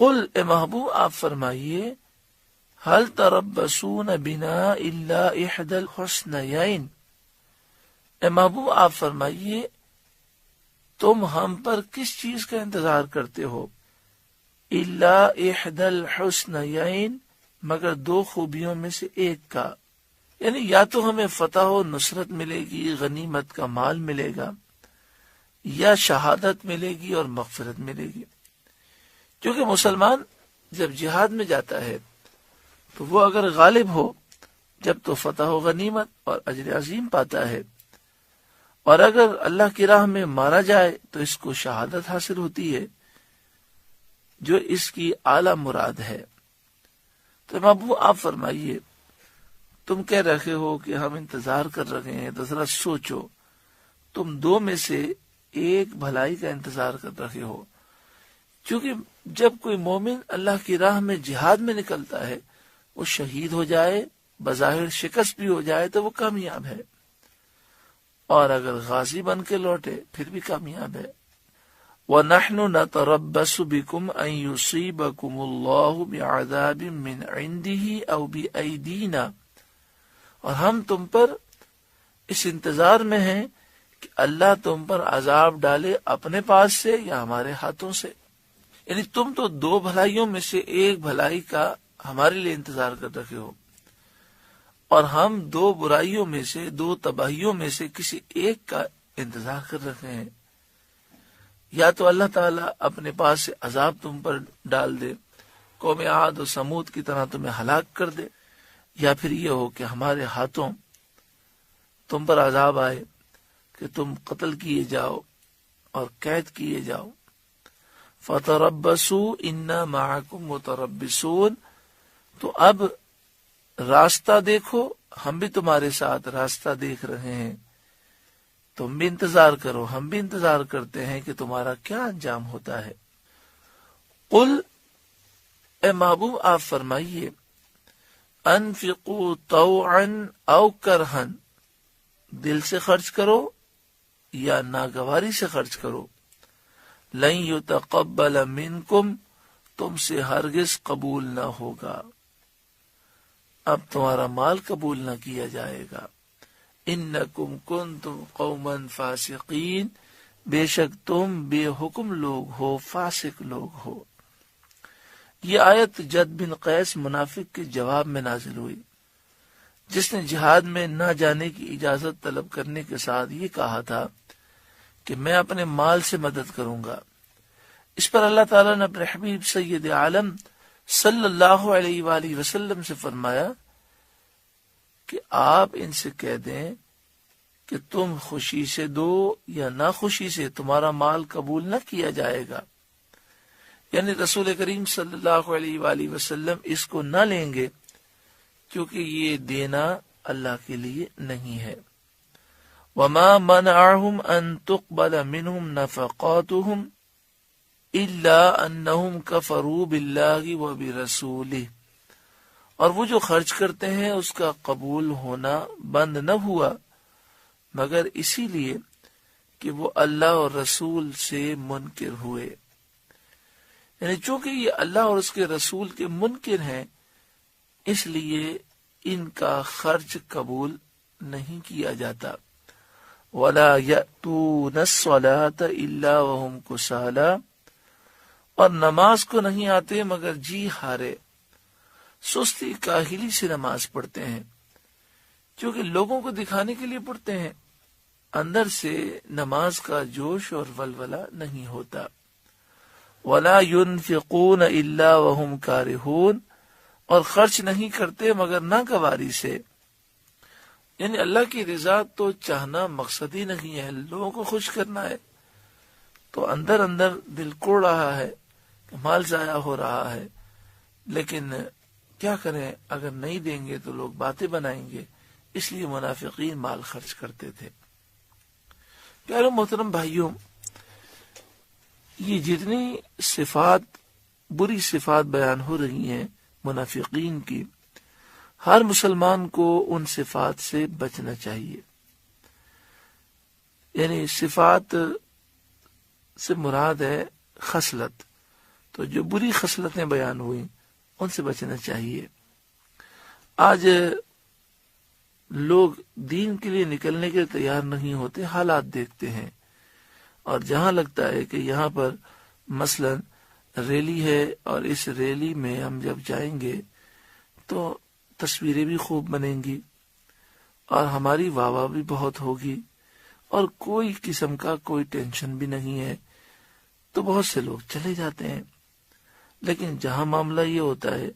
قل اے محبوب آپ فرمائیے هل تربصون بنا الا احدى الحسنيين، اے محبوب آپ فرمائیے تم ہم پر کس چیز کا انتظار کرتے ہو؟ الا احدى الحسنيين، مگر دو خوبیوں میں سے ایک کا، یعنی یا تو ہمیں فتح و نصرت ملے گی، غنیمت کا مال ملے گا، یا شہادت ملے گی اور مغفرت ملے گی۔ کیونکہ مسلمان جب جہاد میں جاتا ہے تو وہ اگر غالب ہو جب تو فتح و غنیمت اور اجر عظیم پاتا ہے، اور اگر اللہ کی راہ میں مارا جائے تو اس کو شہادت حاصل ہوتی ہے جو اس کی اعلی مراد ہے۔ تو محبوب آپ فرمائیے تم کہہ رہے ہو کہ ہم انتظار کر رہے ہیں، تو ذرا سوچو، تم دو میں سے ایک بھلائی کا انتظار کر رہے ہو، کیونکہ جب کوئی مومن اللہ کی راہ میں جہاد میں نکلتا ہے وہ شہید ہو جائے، بظاہر شکست بھی ہو جائے تو وہ کامیاب ہے، اور اگر غازی بن کے لوٹے پھر بھی کامیاب ہے۔ وَنَحْنُ نَتَرَبَّصُ بِكُمْ أَن يُصِيبَكُمُ اللَّهُ بِعَذَابٍ مِّنْ عِنْدِهِ أَوْ بِأَيْدِينَا، اور ہم تم پر اس انتظار میں ہیں کہ اللہ تم پر عذاب ڈالے اپنے پاس سے یا ہمارے ہاتھوں سے، یعنی تم تو دو بھلائیوں میں سے ایک بھلائی کا ہمارے لیے انتظار کر رہے ہو، اور ہم دو برائیوں میں سے، دو تباہیوں میں سے کسی ایک کا انتظار کر رہے ہیں۔ یا تو اللہ تعالیٰ اپنے پاس سے عذاب تم پر ڈال دے، قوم عاد و سمود کی طرح تمہیں ہلاک کر دے، یا پھر یہ ہو کہ ہمارے ہاتھوں تم پر عذاب آئے کہ تم قتل کیے جاؤ اور قید کیے جاؤ۔ فَتَرَبَّصُوا إِنَّا مَعَكُمْ مُتَرَبِّصُونَ، تو اب راستہ دیکھو، ہم بھی تمہارے ساتھ راستہ دیکھ رہے ہیں، تم بھی انتظار کرو، ہم بھی انتظار کرتے ہیں کہ تمہارا کیا انجام ہوتا ہے۔ قل اے محبوب آپ فرمائیے انفقوا طوعا او کرہا، دل سے خرچ کرو یا ناگواری سے خرچ کرو، لن یتقبل منکم، تم سے ہرگز قبول نہ ہوگا، اب تمہارا مال قبول نہ کیا جائے گا۔ انکم کنتم قوما فاسقین، بے شک تم بے حکم لوگ ہو، فاسق لوگ ہو۔ یہ آیت جد بن قیس منافق کے جواب میں نازل ہوئی، جس نے جہاد میں نہ جانے کی اجازت طلب کرنے کے ساتھ یہ کہا تھا کہ میں اپنے مال سے مدد کروں گا۔ اس پر اللہ تعالیٰ نے اپنے حبیب سید عالم صلی اللہ علیہ وآلہ وسلم سے فرمایا کہ آپ ان سے کہہ دیں کہ تم خوشی سے دو یا ناخوشی سے تمہارا مال قبول نہ کیا جائے گا، یعنی رسول کریم صلی اللہ علیہ وآلہ وسلم اس کو نہ لیں گے، کیونکہ یہ دینا اللہ کے لیے نہیں ہے۔ وَمَا مَنَعَهُمْ أَن تُقْبَلَ مِنْهُمْ نَفَقَاتُهُمْ إِلَّا أَنَّهُمْ كَفَرُوا بِاللَّهِ وَبِرَسُولِهِ، اور وہ جو خرچ کرتے ہیں اس کا قبول ہونا بند نہ ہوا مگر اسی لیے کہ وہ اللہ اور رسول سے منکر ہوئے، یعنی چونکہ یہ اللہ اور اس کے رسول کے منکر ہیں اس لیے ان کا خرچ قبول نہیں کیا جاتا۔ وَلَا يَأْتُونَ الصَّلَاةَ إِلَّا وَهُمْ كُسَالَىٰ، اور نماز کو نہیں آتے مگر جی ہارے، سستی کاہلی سے نماز پڑھتے ہیں، کیونکہ لوگوں کو دکھانے کے لیے پڑھتے ہیں، اندر سے نماز کا جوش اور ولولہ نہیں ہوتا۔ وَلَا يُنْفِقُونَ إِلَّا وَهُمْ كَارِهُونَ، اور خرچ نہیں کرتے مگر ناگواری سے، یعنی اللہ کی رضا تو چاہنا مقصد ہی نہیں ہے، لوگوں کو خوش کرنا ہے، تو اندر اندر دل کوڑ رہا ہے کہ مال ضائع ہو رہا ہے، لیکن کیا کریں، اگر نہیں دیں گے تو لوگ باتیں بنائیں گے، اس لیے منافقین مال خرچ کرتے تھے۔ پیارے محترم بھائیوں، یہ جتنی صفات، بری صفات بیان ہو رہی ہیں منافقین کی، ہر مسلمان کو ان صفات سے بچنا چاہیے۔ یعنی صفات سے مراد ہے خصلت، تو جو بری خصلتیں بیان ہوئیں ان سے بچنا چاہیے۔ آج لوگ دین کے لیے نکلنے کے لیے تیار نہیں ہوتے، حالات دیکھتے ہیں، اور جہاں لگتا ہے کہ یہاں پر مثلا ریلی ہے اور اس ریلی میں ہم جب جائیں گے تو تصویریں بھی خوب بنیں گی اور ہماری واہ واہ بھی بہت ہوگی اور کوئی قسم کا کوئی ٹینشن بھی نہیں ہے، تو بہت سے لوگ چلے جاتے ہیں۔ لیکن جہاں معاملہ یہ ہوتا ہے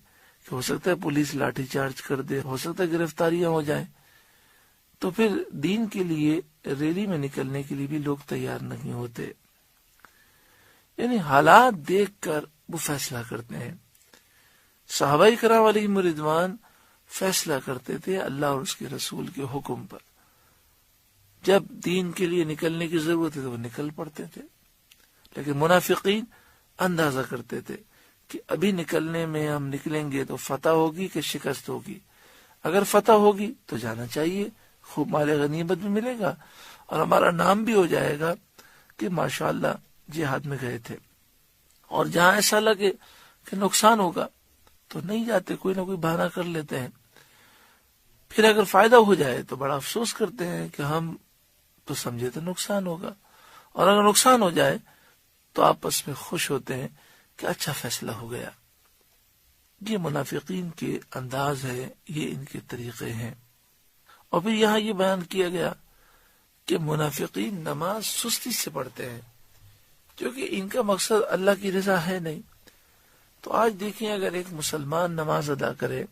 کہ ہو سکتا ہے پولیس لاٹھی چارج کر دے، ہو سکتا ہے گرفتاریاں ہو جائیں، تو پھر دین کے لیے ریلی میں نکلنے کے لیے بھی لوگ تیار نہیں ہوتے۔ یعنی حالات دیکھ کر وہ فیصلہ کرتے ہیں۔ صحابہ کرام علیہم رضوان فیصلہ کرتے تھے اللہ اور اس کے رسول کے حکم پر، جب دین کے لیے نکلنے کی ضرورت ہے تو وہ نکل پڑتے تھے۔ لیکن منافقین اندازہ کرتے تھے کہ ابھی نکلنے میں ہم نکلیں گے تو فتح ہوگی کہ شکست ہوگی، اگر فتح ہوگی تو جانا چاہیے، خوب مال غنیمت بھی ملے گا اور ہمارا نام بھی ہو جائے گا کہ ماشاءاللہ جہاد میں گئے تھے، اور جہاں ایسا لگے کہ نقصان ہوگا تو نہیں جاتے، کوئی نہ کوئی بہانہ کر لیتے ہیں۔ پھر اگر فائدہ ہو جائے تو بڑا افسوس کرتے ہیں کہ ہم تو سمجھے تو نقصان ہوگا، اور اگر نقصان ہو جائے تو آپس میں خوش ہوتے ہیں کہ اچھا فیصلہ ہو گیا۔ یہ منافقین کے انداز ہے، یہ ان کے طریقے ہیں۔ اور پھر یہاں یہ بیان کیا گیا کہ منافقین نماز سستی سے پڑھتے ہیں کیونکہ ان کا مقصد اللہ کی رضا ہے نہیں۔ تو آج دیکھیں اگر ایک مسلمان نماز ادا کرے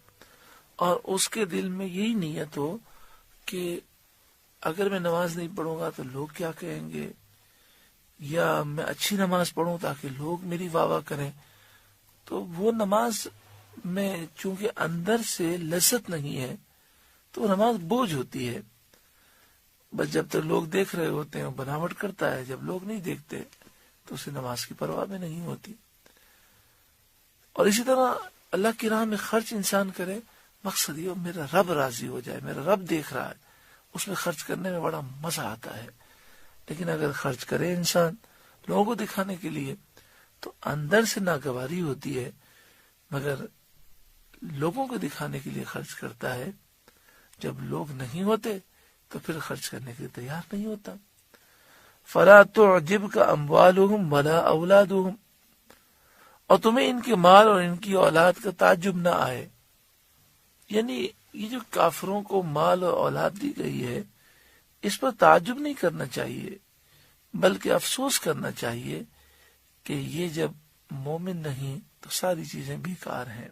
اور اس کے دل میں یہی نیت ہو کہ اگر میں نماز نہیں پڑھوں گا تو لوگ کیا کہیں گے، یا میں اچھی نماز پڑھوں تاکہ لوگ میری واہ واہ کریں، تو وہ نماز میں چونکہ اندر سے لذت نہیں ہے تو وہ نماز بوجھ ہوتی ہے۔ بس جب تک لوگ دیکھ رہے ہوتے ہیں وہ بناوٹ کرتا ہے، جب لوگ نہیں دیکھتے تو اسے نماز کی پرواہ بھی نہیں ہوتی۔ اور اسی طرح اللہ کی راہ میں خرچ انسان کرے، مقصد یہ میرا رب راضی ہو جائے، میرا رب دیکھ رہا ہے، اس میں خرچ کرنے میں بڑا مزہ آتا ہے۔ لیکن اگر خرچ کرے انسان لوگوں کو دکھانے کے لیے تو اندر سے ناگواری ہوتی ہے، مگر لوگوں کو دکھانے کے لیے خرچ کرتا ہے، جب لوگ نہیں ہوتے تو پھر خرچ کرنے کے لیے تیار نہیں ہوتا۔ فَلَا تُعْجِبْكَ أَمْوَالُهُمْ وَلَا أَوْلَادُهُمْ، اور تمہیں ان کے مال اور ان کی اولاد کا تعجب نہ آئے۔ یعنی یہ جو کافروں کو مال اور اولاد دی گئی ہے اس پر تعجب نہیں کرنا چاہیے، بلکہ افسوس کرنا چاہیے کہ یہ جب مومن نہیں تو ساری چیزیں بیکار ہیں۔